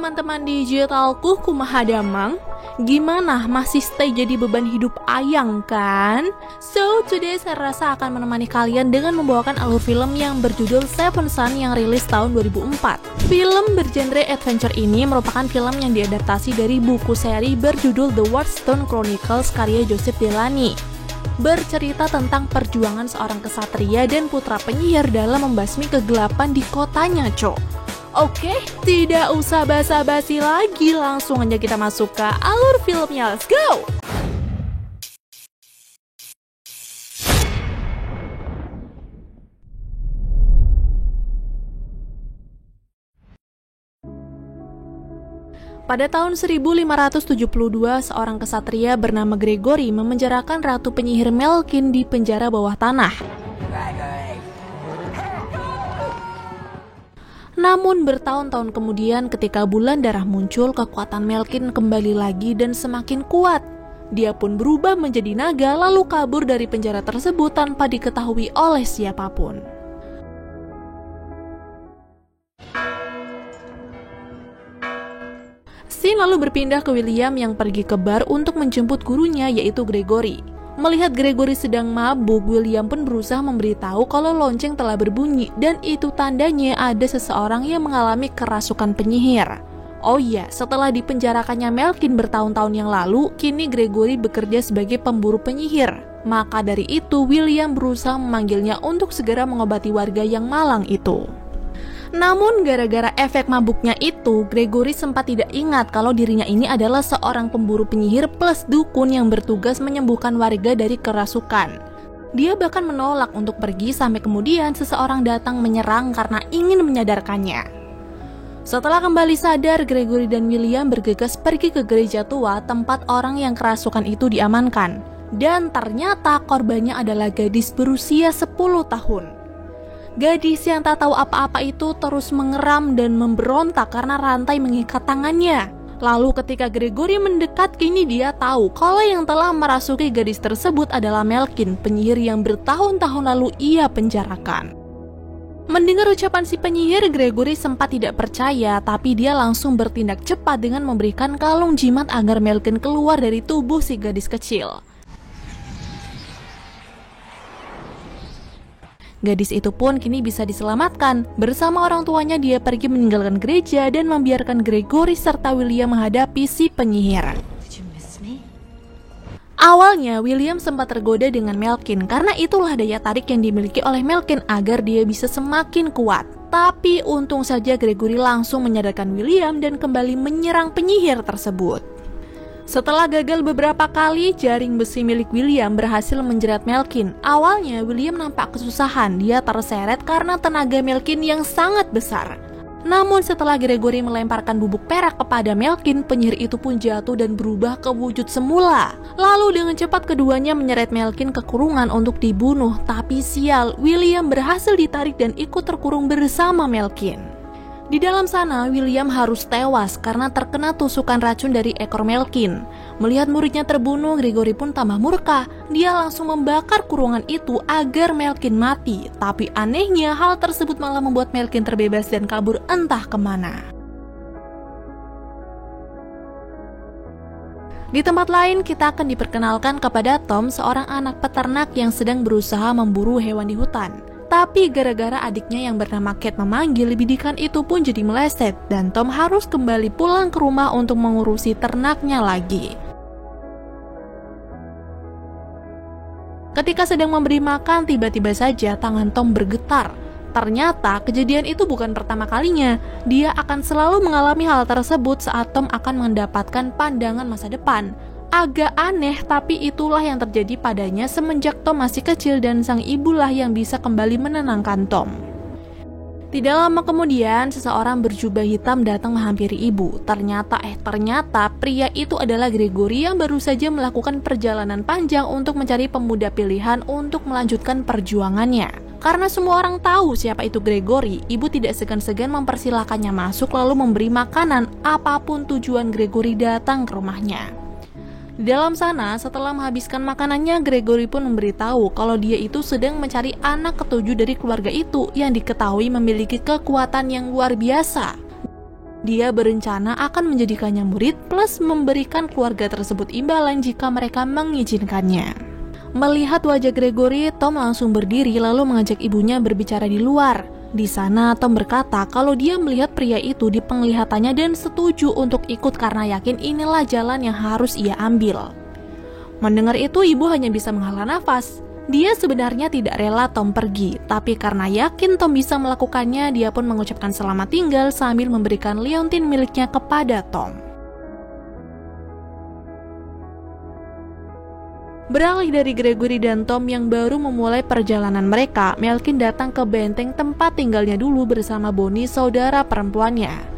teman-teman digitalku, kumaha damang? Gimana, masih stay jadi beban hidup ayang kan? So, today saya rasa akan menemani kalian dengan membawakan alur film yang berjudul Seven Son yang rilis tahun 2004. Film bergenre adventure ini merupakan film yang diadaptasi dari buku seri berjudul The Wardstone Chronicles karya Joseph Delany. Bercerita tentang perjuangan seorang kesatria dan putra penyihir dalam membasmi kegelapan di kotanya, Cok. Oke, tidak usah basa-basi lagi, langsung aja kita masuk ke alur filmnya, let's go! Pada tahun 1572, seorang kesatria bernama Gregory memenjarakan Ratu Penyihir Melkin di penjara bawah tanah. Namun bertahun-tahun kemudian ketika bulan darah muncul, kekuatan Melkin kembali lagi dan semakin kuat. Dia pun berubah menjadi naga lalu kabur dari penjara tersebut tanpa diketahui oleh siapapun. Scene lalu berpindah ke William yang pergi ke bar untuk menjemput gurunya yaitu Gregory. Melihat Gregory sedang mabuk, William pun berusaha memberitahu kalau lonceng telah berbunyi dan itu tandanya ada seseorang yang mengalami kerasukan penyihir. Oh iya, setelah dipenjarakannya Melkin bertahun-tahun yang lalu, kini Gregory bekerja sebagai pemburu penyihir. Maka dari itu, William berusaha memanggilnya untuk segera mengobati warga yang malang itu. Namun gara-gara efek mabuknya itu, Gregory sempat tidak ingat kalau dirinya ini adalah seorang pemburu penyihir plus dukun yang bertugas menyembuhkan warga dari kerasukan. Dia bahkan menolak untuk pergi sampai kemudian seseorang datang menyerang karena ingin menyadarkannya. Setelah kembali sadar, Gregory dan William bergegas pergi ke gereja tua tempat orang yang kerasukan itu diamankan. Dan ternyata korbannya adalah gadis berusia 10 tahun. Gadis yang tak tahu apa-apa itu terus mengeram dan memberontak karena rantai mengikat tangannya. Lalu ketika Gregory mendekat, kini dia tahu kalau yang telah merasuki gadis tersebut adalah Melkin, penyihir yang bertahun-tahun lalu ia penjarakan. Mendengar ucapan si penyihir, Gregory sempat tidak percaya, tapi dia langsung bertindak cepat dengan memberikan kalung jimat agar Melkin keluar dari tubuh si gadis kecil. Gadis itu pun kini bisa diselamatkan. Bersama orang tuanya dia pergi meninggalkan gereja dan membiarkan Gregory serta William menghadapi si penyihir. Awalnya William sempat tergoda dengan Melkin karena itulah daya tarik yang dimiliki oleh Melkin agar dia bisa semakin kuat. Tapi untung saja Gregory langsung menyadarkan William dan kembali menyerang penyihir tersebut. Setelah gagal beberapa kali, jaring besi milik William berhasil menjerat Melkin. Awalnya William nampak kesusahan, dia terseret karena tenaga Melkin yang sangat besar. Namun setelah Gregory melemparkan bubuk perak kepada Melkin, penyihir itu pun jatuh dan berubah ke wujud semula. Lalu dengan cepat keduanya menyeret Melkin ke kurungan untuk dibunuh. Tapi sial, William berhasil ditarik dan ikut terkurung bersama Melkin. Di dalam sana, William harus tewas karena terkena tusukan racun dari ekor Melkin. Melihat muridnya terbunuh, Gregory pun tambah murka. Dia langsung membakar kurungan itu agar Melkin mati. Tapi anehnya, hal tersebut malah membuat Melkin terbebas dan kabur entah kemana. Di tempat lain, kita akan diperkenalkan kepada Tom, seorang anak peternak yang sedang berusaha memburu hewan di hutan. Tapi gara-gara adiknya yang bernama Kate memanggil, bidikan itu pun jadi meleset dan Tom harus kembali pulang ke rumah untuk mengurusi ternaknya lagi. Ketika sedang memberi makan, tiba-tiba saja tangan Tom bergetar. Ternyata kejadian itu bukan pertama kalinya. Dia akan selalu mengalami hal tersebut saat Tom akan mendapatkan pandangan masa depan. Agak aneh, tapi itulah yang terjadi padanya semenjak Tom masih kecil dan sang ibulah yang bisa kembali menenangkan Tom. Tidak lama kemudian, seseorang berjubah hitam datang menghampiri ibu. Ternyata pria itu adalah Gregory yang baru saja melakukan perjalanan panjang untuk mencari pemuda pilihan untuk melanjutkan perjuangannya. Karena semua orang tahu siapa itu Gregory, ibu tidak segan-segan mempersilahkannya masuk lalu memberi makanan apapun tujuan Gregory datang ke rumahnya. Di dalam sana, setelah menghabiskan makanannya, Gregory pun memberitahu kalau dia itu sedang mencari anak ketujuh dari keluarga itu yang diketahui memiliki kekuatan yang luar biasa. Dia berencana akan menjadikannya murid plus memberikan keluarga tersebut imbalan jika mereka mengizinkannya. Melihat wajah Gregory, Tom langsung berdiri lalu mengajak ibunya berbicara di luar. Di sana Tom berkata kalau dia melihat pria itu di penglihatannya dan setuju untuk ikut karena yakin inilah jalan yang harus ia ambil. Mendengar itu ibu hanya bisa menghela nafas. Dia sebenarnya tidak rela Tom pergi, tapi karena yakin Tom bisa melakukannya, dia pun mengucapkan selamat tinggal sambil memberikan liontin miliknya kepada Tom. Beralih dari Gregory dan Tom yang baru memulai perjalanan mereka, Malkin datang ke benteng tempat tinggalnya dulu bersama Bonnie, saudara perempuannya.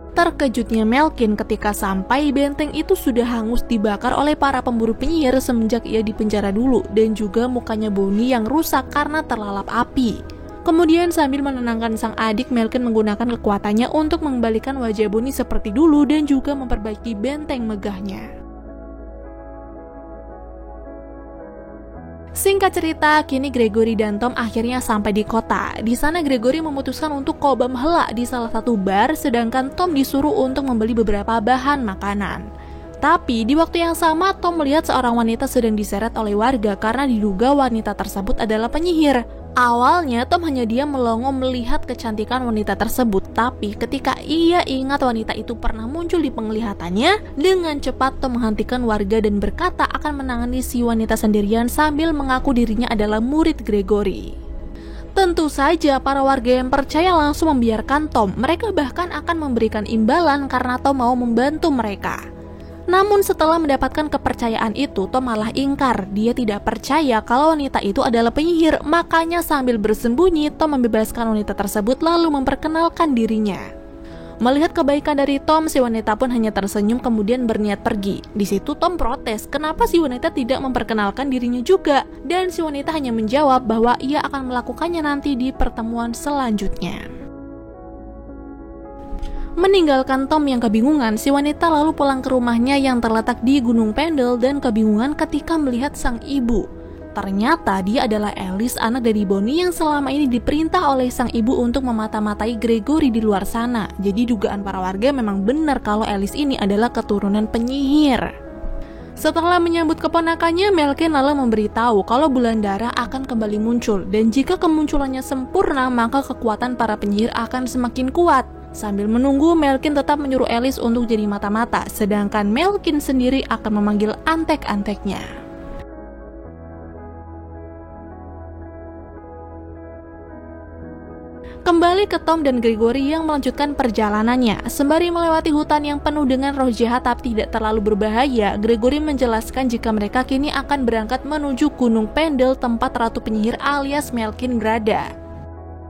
Terkejutnya Malkin ketika sampai, benteng itu sudah hangus dibakar oleh para pemburu penyihir semenjak ia dipenjara dulu, dan juga mukanya Bonnie yang rusak karena terlalap api. Kemudian sambil menenangkan sang adik, Malkin menggunakan kekuatannya untuk mengembalikan wajah Bonnie seperti dulu dan juga memperbaiki benteng megahnya. Singkat cerita, kini Gregory dan Tom akhirnya sampai di kota. Di sana Gregory memutuskan untuk kobam hela di salah satu bar, sedangkan Tom disuruh untuk membeli beberapa bahan makanan. Tapi di waktu yang sama Tom melihat seorang wanita sedang diseret oleh warga karena diduga wanita tersebut adalah penyihir. Awalnya Tom hanya diam melongo melihat kecantikan wanita tersebut, tapi ketika ia ingat wanita itu pernah muncul di penglihatannya, dengan cepat Tom menghentikan warga dan berkata akan menangani si wanita sendirian sambil mengaku dirinya adalah murid Gregory. Tentu saja para warga yang percaya langsung membiarkan Tom, mereka bahkan akan memberikan imbalan karena Tom mau membantu mereka. Namun setelah mendapatkan kepercayaan itu, Tom malah ingkar. Dia tidak percaya kalau wanita itu adalah penyihir, makanya sambil bersembunyi, Tom membebaskan wanita tersebut lalu memperkenalkan dirinya. Melihat kebaikan dari Tom, si wanita pun hanya tersenyum kemudian berniat pergi. Di situ Tom protes, kenapa si wanita tidak memperkenalkan dirinya juga? Dan si wanita hanya menjawab bahwa ia akan melakukannya nanti di pertemuan selanjutnya. Meninggalkan Tom yang kebingungan, si wanita lalu pulang ke rumahnya yang terletak di Gunung Pendle dan kebingungan ketika melihat sang ibu. Ternyata dia adalah Alice, anak dari Bonnie yang selama ini diperintah oleh sang ibu untuk memata-matai Gregory di luar sana. Jadi dugaan para warga memang benar kalau Alice ini adalah keturunan penyihir. Setelah menyambut keponakannya, Malkin lalu memberitahu kalau bulan darah akan kembali muncul, dan jika kemunculannya sempurna maka kekuatan para penyihir akan semakin kuat. Sambil menunggu, Malkin tetap menyuruh Alice untuk jadi mata-mata, sedangkan Malkin sendiri akan memanggil antek-anteknya. Kembali ke Tom dan Gregory yang melanjutkan perjalanannya. Sembari melewati hutan yang penuh dengan roh jahat tapi tidak terlalu berbahaya, Gregory menjelaskan jika mereka kini akan berangkat menuju Gunung Pendle tempat Ratu Penyihir alias Malkin berada.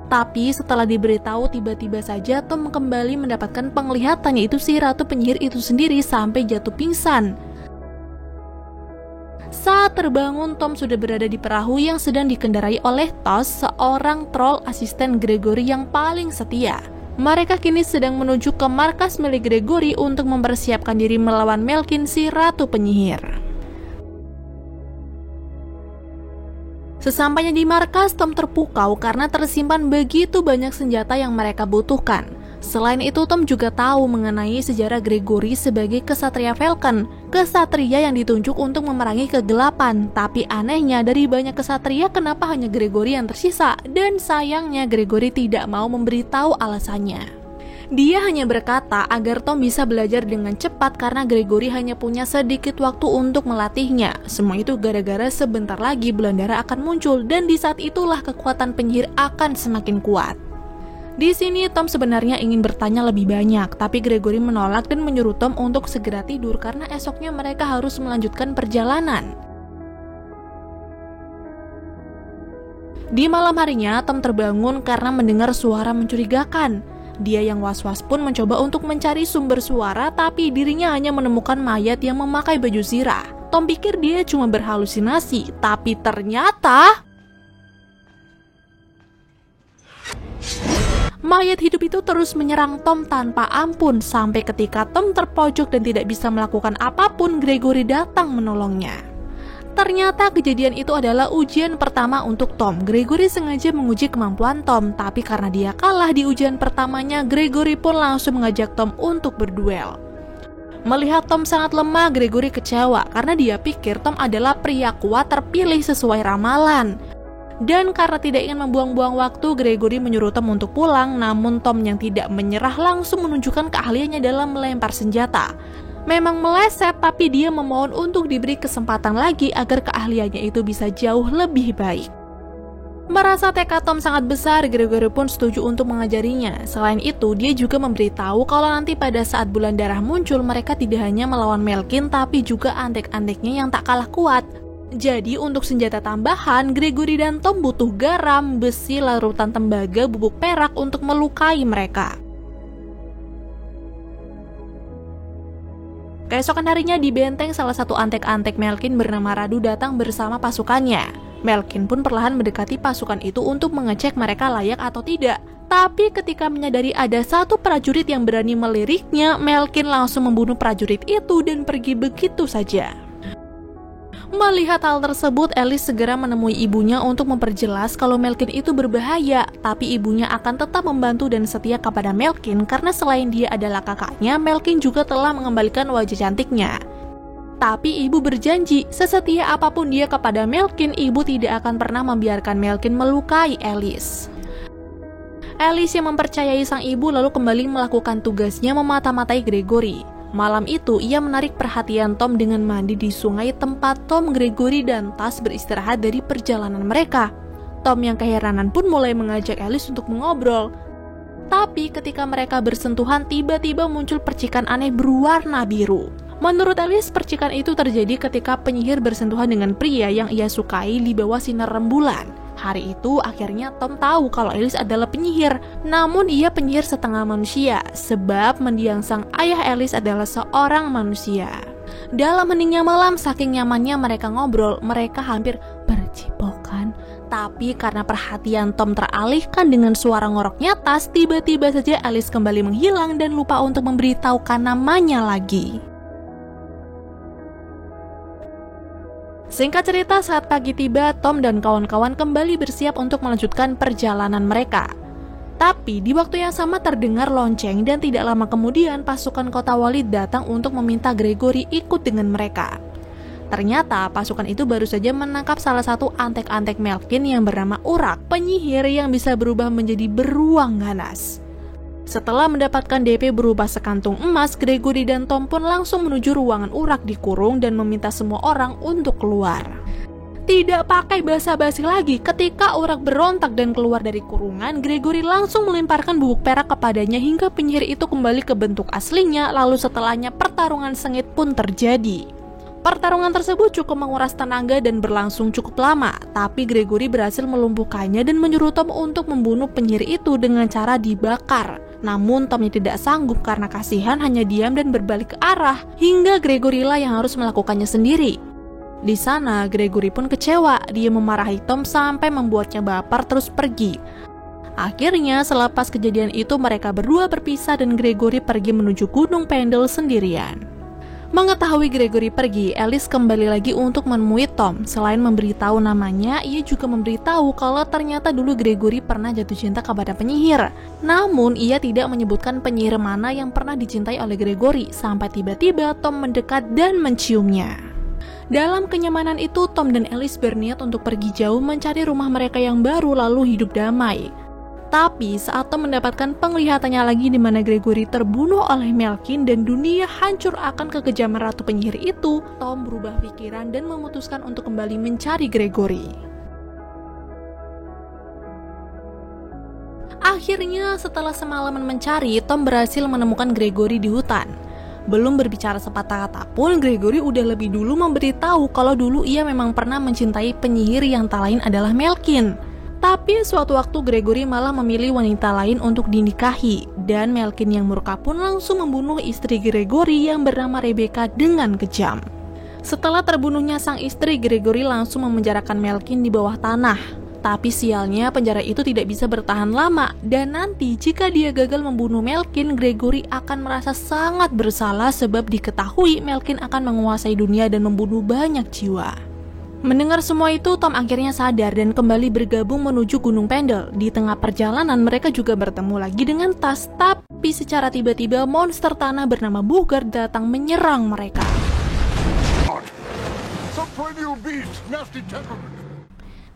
Tapi setelah diberitahu, tiba-tiba saja Tom kembali mendapatkan penglihatan, yaitu si Ratu Penyihir itu sendiri sampai jatuh pingsan. Saat terbangun, Tom sudah berada di perahu yang sedang dikendarai oleh Tos, seorang troll asisten Gregory yang paling setia. Mereka kini sedang menuju ke markas milik Gregory untuk mempersiapkan diri melawan Malkin, si Ratu Penyihir. Sesampainya di markas, Tom terpukau karena tersimpan begitu banyak senjata yang mereka butuhkan. Selain itu, Tom juga tahu mengenai sejarah Gregory sebagai kesatria Falcon, kesatria yang ditunjuk untuk memerangi kegelapan. Tapi anehnya, dari banyak kesatria kenapa hanya Gregory yang tersisa? Dan sayangnya Gregory tidak mau memberitahu alasannya. Dia hanya berkata agar Tom bisa belajar dengan cepat karena Gregory hanya punya sedikit waktu untuk melatihnya. Semua itu gara-gara sebentar lagi bulan darah akan muncul, dan di saat itulah kekuatan penyihir akan semakin kuat. Di sini Tom sebenarnya ingin bertanya lebih banyak, tapi Gregory menolak dan menyuruh Tom untuk segera tidur karena esoknya mereka harus melanjutkan perjalanan. Di malam harinya, Tom terbangun karena mendengar suara mencurigakan. Dia yang was-was pun mencoba untuk mencari sumber suara, tapi dirinya hanya menemukan mayat yang memakai baju zirah. Tom pikir dia cuma berhalusinasi, tapi ternyata mayat hidup itu terus menyerang Tom tanpa ampun, sampai ketika Tom terpojok dan tidak bisa melakukan apapun, Gregory datang menolongnya. Ternyata kejadian itu adalah ujian pertama untuk Tom. Gregory sengaja menguji kemampuan Tom, tapi karena dia kalah di ujian pertamanya, Gregory pun langsung mengajak Tom untuk berduel. Melihat Tom sangat lemah, Gregory kecewa karena dia pikir Tom adalah pria kuat terpilih sesuai ramalan. Dan karena tidak ingin membuang-buang waktu, Gregory menyuruh Tom untuk pulang, namun Tom yang tidak menyerah langsung menunjukkan keahliannya dalam melempar senjata. Memang meleset, tapi dia memohon untuk diberi kesempatan lagi agar keahliannya itu bisa jauh lebih baik. Merasa tekad Tom sangat besar, Gregory pun setuju untuk mengajarinya. Selain itu, dia juga memberitahu kalau nanti pada saat bulan darah muncul, mereka tidak hanya melawan Melkin, tapi juga antek-anteknya yang tak kalah kuat. Jadi untuk senjata tambahan, Gregory dan Tom butuh garam, besi, larutan tembaga, bubuk perak untuk melukai mereka. Keesokan harinya di benteng, salah satu antek-antek Melkin bernama Radu datang bersama pasukannya. Melkin pun perlahan mendekati pasukan itu untuk mengecek mereka layak atau tidak. Tapi ketika menyadari ada satu prajurit yang berani meliriknya, Melkin langsung membunuh prajurit itu dan pergi begitu saja. Melihat hal tersebut, Alice segera menemui ibunya untuk memperjelas kalau Melkin itu berbahaya, tapi ibunya akan tetap membantu dan setia kepada Melkin karena selain dia adalah kakaknya, Melkin juga telah mengembalikan wajah cantiknya. Tapi ibu berjanji, sesetia apapun dia kepada Melkin, ibu tidak akan pernah membiarkan Melkin melukai Alice. Alice yang mempercayai sang ibu lalu kembali melakukan tugasnya memata-matai Gregory. Malam itu, ia menarik perhatian Tom dengan mandi di sungai tempat Tom, Gregory, dan Tas beristirahat dari perjalanan mereka. Tom yang keheranan pun mulai mengajak Alice untuk mengobrol. Tapi ketika mereka bersentuhan, tiba-tiba muncul percikan aneh berwarna biru. Menurut Alice, percikan itu terjadi ketika penyihir bersentuhan dengan pria yang ia sukai di bawah sinar rembulan. Hari itu akhirnya Tom tahu kalau Alice adalah penyihir, namun ia penyihir setengah manusia, sebab mendiang sang ayah Alice adalah seorang manusia. Dalam heningnya malam, saking nyamannya mereka ngobrol, mereka hampir bercipokan. Tapi karena perhatian Tom teralihkan dengan suara ngoroknya Tas, tiba-tiba saja Alice kembali menghilang dan lupa untuk memberitahukan namanya lagi. Singkat cerita, saat pagi tiba, Tom dan kawan-kawan kembali bersiap untuk melanjutkan perjalanan mereka. Tapi di waktu yang sama terdengar lonceng dan tidak lama kemudian pasukan Kota Walid datang untuk meminta Gregory ikut dengan mereka. Ternyata pasukan itu baru saja menangkap salah satu antek-antek Melkin yang bernama Urak, penyihir yang bisa berubah menjadi beruang ganas. Setelah mendapatkan DP berupa sekantung emas, Gregory dan Tom pun langsung menuju ruangan Urak di kurung dan meminta semua orang untuk keluar. Tidak pakai basa-basi lagi, ketika Urak berontak dan keluar dari kurungan, Gregory langsung melemparkan bubuk perak kepadanya hingga penyihir itu kembali ke bentuk aslinya, lalu setelahnya pertarungan sengit pun terjadi. Pertarungan tersebut cukup menguras tenaga dan berlangsung cukup lama, tapi Gregory berhasil melumpuhkannya dan menyuruh Tom untuk membunuh penyihir itu dengan cara dibakar. Namun Tomnya tidak sanggup karena kasihan hanya diam dan berbalik ke arah, hingga Gregory lah yang harus melakukannya sendiri. Di sana, Gregory pun kecewa, dia memarahi Tom sampai membuatnya baper terus pergi. Akhirnya, selepas kejadian itu mereka berdua berpisah dan Gregory pergi menuju Gunung Pendel sendirian. Mengetahui Gregory pergi, Alice kembali lagi untuk menemui Tom. Selain memberitahu namanya, ia juga memberitahu kalau ternyata dulu Gregory pernah jatuh cinta kepada penyihir. Namun, ia tidak menyebutkan penyihir mana yang pernah dicintai oleh Gregory, sampai tiba-tiba Tom mendekat dan menciumnya. Dalam kenyamanan itu, Tom dan Alice berniat untuk pergi jauh mencari rumah mereka yang baru lalu hidup damai. Tapi saat Tom mendapatkan penglihatannya lagi di mana Gregory terbunuh oleh Melkin dan dunia hancur akan kekejaman ratu penyihir itu, Tom berubah pikiran dan memutuskan untuk kembali mencari Gregory. Akhirnya setelah semalaman mencari, Tom berhasil menemukan Gregory di hutan. Belum berbicara sepatah kata pun, Gregory udah lebih dulu memberitahu kalau dulu ia memang pernah mencintai penyihir yang tak lain adalah Melkin. Tapi suatu waktu Gregory malah memilih wanita lain untuk dinikahi, dan Melkin yang murka pun langsung membunuh istri Gregory yang bernama Rebecca dengan kejam. Setelah terbunuhnya sang istri, Gregory langsung memenjarakan Melkin di bawah tanah. Tapi sialnya penjara itu tidak bisa bertahan lama, dan nanti jika dia gagal membunuh Melkin, Gregory akan merasa sangat bersalah sebab diketahui Melkin akan menguasai dunia dan membunuh banyak jiwa. Mendengar semua itu, Tom akhirnya sadar dan kembali bergabung menuju Gunung Pendle. Di tengah perjalanan, mereka juga bertemu lagi dengan Tas, tapi secara tiba-tiba monster tanah bernama Bogart datang menyerang mereka.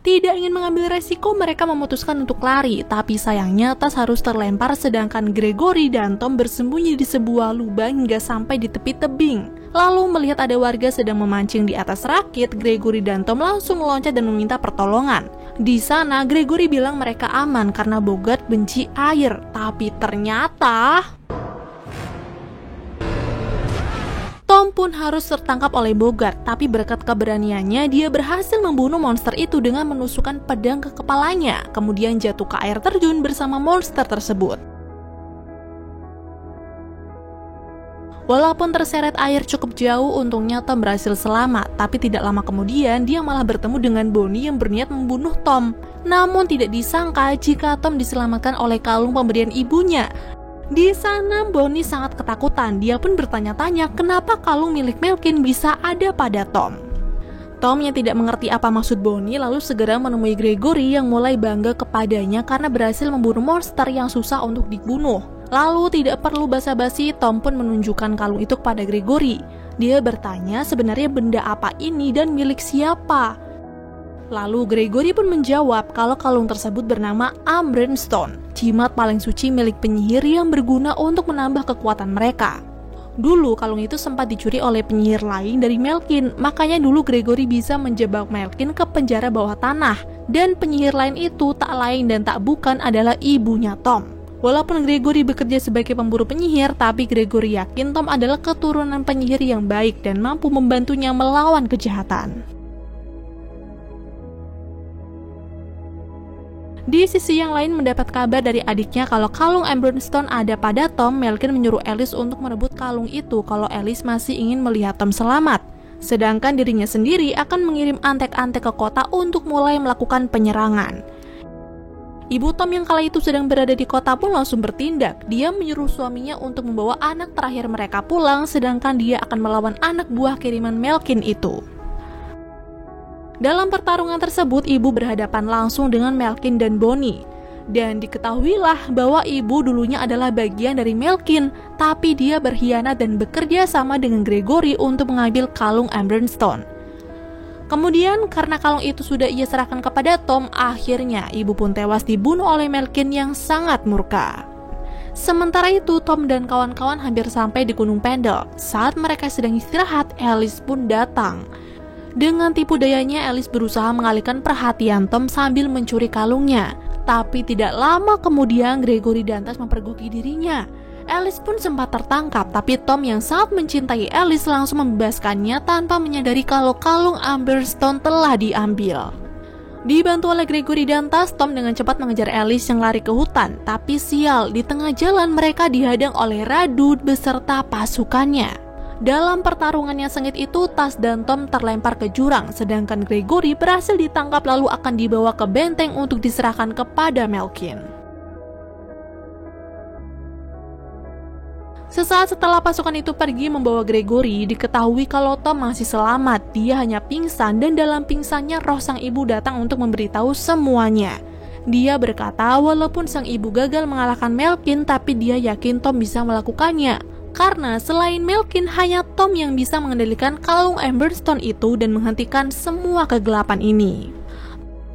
Tidak ingin mengambil resiko, mereka memutuskan untuk lari, tapi sayangnya Tas harus terlempar sedangkan Gregory dan Tom bersembunyi di sebuah lubang hingga sampai di tepi tebing. Lalu melihat ada warga sedang memancing di atas rakit, Gregory dan Tom langsung meloncat dan meminta pertolongan. Di sana, Gregory bilang mereka aman karena Bogart benci air, tapi ternyata Tom pun harus tertangkap oleh Bogart, tapi berkat keberaniannya dia berhasil membunuh monster itu dengan menusukkan pedang ke kepalanya, kemudian jatuh ke air terjun bersama monster tersebut. Walaupun terseret air cukup jauh, untungnya Tom berhasil selamat, tapi tidak lama kemudian dia malah bertemu dengan Bonnie yang berniat membunuh Tom. Namun tidak disangka jika Tom diselamatkan oleh kalung pemberian ibunya. Di sana Bonnie sangat ketakutan, dia pun bertanya-tanya kenapa kalung milik Malkin bisa ada pada Tom. Tom yang tidak mengerti apa maksud Bonnie lalu segera menemui Gregory yang mulai bangga kepadanya karena berhasil membunuh monster yang susah untuk dibunuh. Lalu tidak perlu basa-basi, Tom pun menunjukkan kalung itu kepada Gregory. Dia bertanya sebenarnya benda apa ini dan milik siapa. Lalu Gregory pun menjawab kalau kalung tersebut bernama Umbran Stone, jimat paling suci milik penyihir yang berguna untuk menambah kekuatan mereka. Dulu kalung itu sempat dicuri oleh penyihir lain dari Malkin, makanya dulu Gregory bisa menjebak Malkin ke penjara bawah tanah. Dan penyihir lain itu tak lain dan tak bukan adalah ibunya Tom. Walaupun Gregory bekerja sebagai pemburu penyihir, tapi Gregory yakin Tom adalah keturunan penyihir yang baik dan mampu membantunya melawan kejahatan. Di sisi yang lain, mendapat kabar dari adiknya kalau kalung Umbran Stone ada pada Tom, Malkin menyuruh Alice untuk merebut kalung itu kalau Alice masih ingin melihat Tom selamat. Sedangkan dirinya sendiri akan mengirim antek-antek ke kota untuk mulai melakukan penyerangan. Ibu Tom yang kala itu sedang berada di kota pun langsung bertindak. Dia menyuruh suaminya untuk membawa anak terakhir mereka pulang, sedangkan dia akan melawan anak buah kiriman Malkin itu. Dalam pertarungan tersebut, ibu berhadapan langsung dengan Malkin dan Bonnie. Dan diketahuilah bahwa ibu dulunya adalah bagian dari Malkin, tapi dia berkhianat dan bekerja sama dengan Gregory untuk mengambil kalung Umbran Stone. Kemudian karena kalung itu sudah ia serahkan kepada Tom, akhirnya ibu pun tewas dibunuh oleh Malkin yang sangat murka. Sementara itu, Tom dan kawan-kawan hampir sampai di Gunung Pendle. Saat mereka sedang istirahat, Alice pun datang. Dengan tipu dayanya, Alice berusaha mengalihkan perhatian Tom sambil mencuri kalungnya. Tapi tidak lama kemudian Gregory dan Tas mempergoki dirinya. Alice pun sempat tertangkap, tapi Tom yang sangat mencintai Alice langsung membebaskannya tanpa menyadari kalau kalung Umbran Stone telah diambil. Dibantu oleh Gregory dan Tas, Tom dengan cepat mengejar Alice yang lari ke hutan. Tapi sial, di tengah jalan mereka dihadang oleh Radu beserta pasukannya. Dalam pertarungan yang sengit itu, Tas dan Tom terlempar ke jurang, sedangkan Gregory berhasil ditangkap lalu akan dibawa ke benteng untuk diserahkan kepada Malkin. Sesaat setelah pasukan itu pergi membawa Gregory, diketahui kalau Tom masih selamat. Dia hanya pingsan dan dalam pingsannya roh sang ibu datang untuk memberitahu semuanya. Dia berkata walaupun sang ibu gagal mengalahkan Malkin, tapi dia yakin Tom bisa melakukannya. Karena selain Malkin, hanya Tom yang bisa mengendalikan kalung Umbran Stone itu dan menghentikan semua kegelapan ini.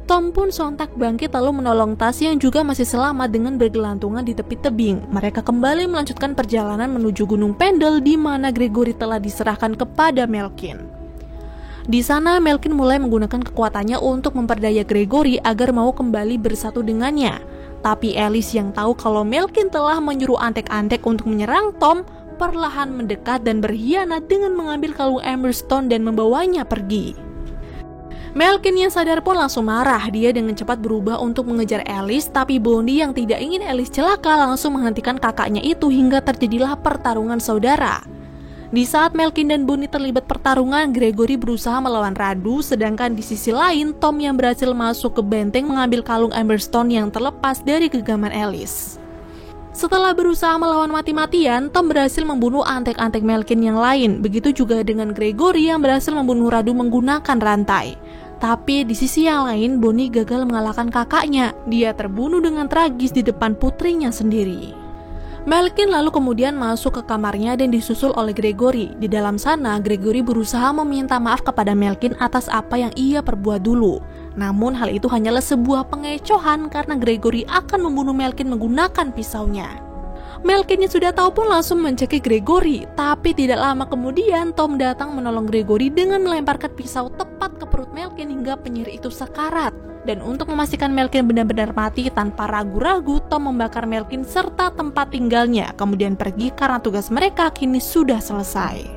Tom pun sontak bangkit lalu menolong Tas yang juga masih selamat dengan bergelantungan di tepi tebing. Mereka kembali melanjutkan perjalanan menuju Gunung Pendle di mana Gregory telah diserahkan kepada Malkin. Di sana Malkin mulai menggunakan kekuatannya untuk memperdaya Gregory agar mau kembali bersatu dengannya. Tapi Alice yang tahu kalau Malkin telah menyuruh antek-antek untuk menyerang Tom, perlahan mendekat dan berkhianat dengan mengambil kalung Umbran Stone dan membawanya pergi. Malkin yang sadar pun langsung marah. Dia dengan cepat berubah untuk mengejar Alice, tapi Bonnie yang tidak ingin Alice celaka langsung menghentikan kakaknya itu hingga terjadilah pertarungan saudara. Di saat Malkin dan Bonnie terlibat pertarungan, Gregory berusaha melawan Radu, sedangkan di sisi lain Tom yang berhasil masuk ke benteng mengambil kalung Umbran Stone yang terlepas dari genggaman Alice. Setelah berusaha melawan mati-matian, Tom berhasil membunuh antek-antek Malkin yang lain. Begitu juga dengan Gregory yang berhasil membunuh Radu menggunakan rantai. Tapi di sisi yang lain, Bonnie gagal mengalahkan kakaknya. Dia terbunuh dengan tragis di depan putrinya sendiri. Malkin lalu kemudian masuk ke kamarnya dan disusul oleh Gregory. Di dalam sana, Gregory berusaha meminta maaf kepada Malkin atas apa yang ia perbuat dulu. Namun hal itu hanyalah sebuah pengecohan karena Gregory akan membunuh Malkin menggunakan pisaunya. Malkin yang sudah tahu pun langsung mencekik Gregory. Tapi tidak lama kemudian, Tom datang menolong Gregory dengan melemparkan pisau tepat ke perut Malkin hingga penyihir itu sekarat. Dan untuk memastikan Malkin benar-benar mati, tanpa ragu-ragu Tom membakar Malkin serta tempat tinggalnya, kemudian pergi karena tugas mereka kini sudah selesai.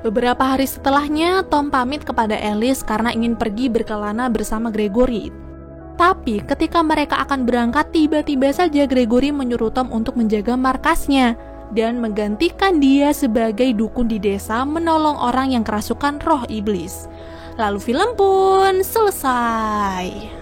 Beberapa hari setelahnya, Tom pamit kepada Alice karena ingin pergi berkelana bersama Gregory. Tapi ketika mereka akan berangkat, tiba-tiba saja Gregory menyuruh Tom untuk menjaga markasnya dan menggantikan dia sebagai dukun di desa menolong orang yang kerasukan roh iblis. Lalu film pun selesai.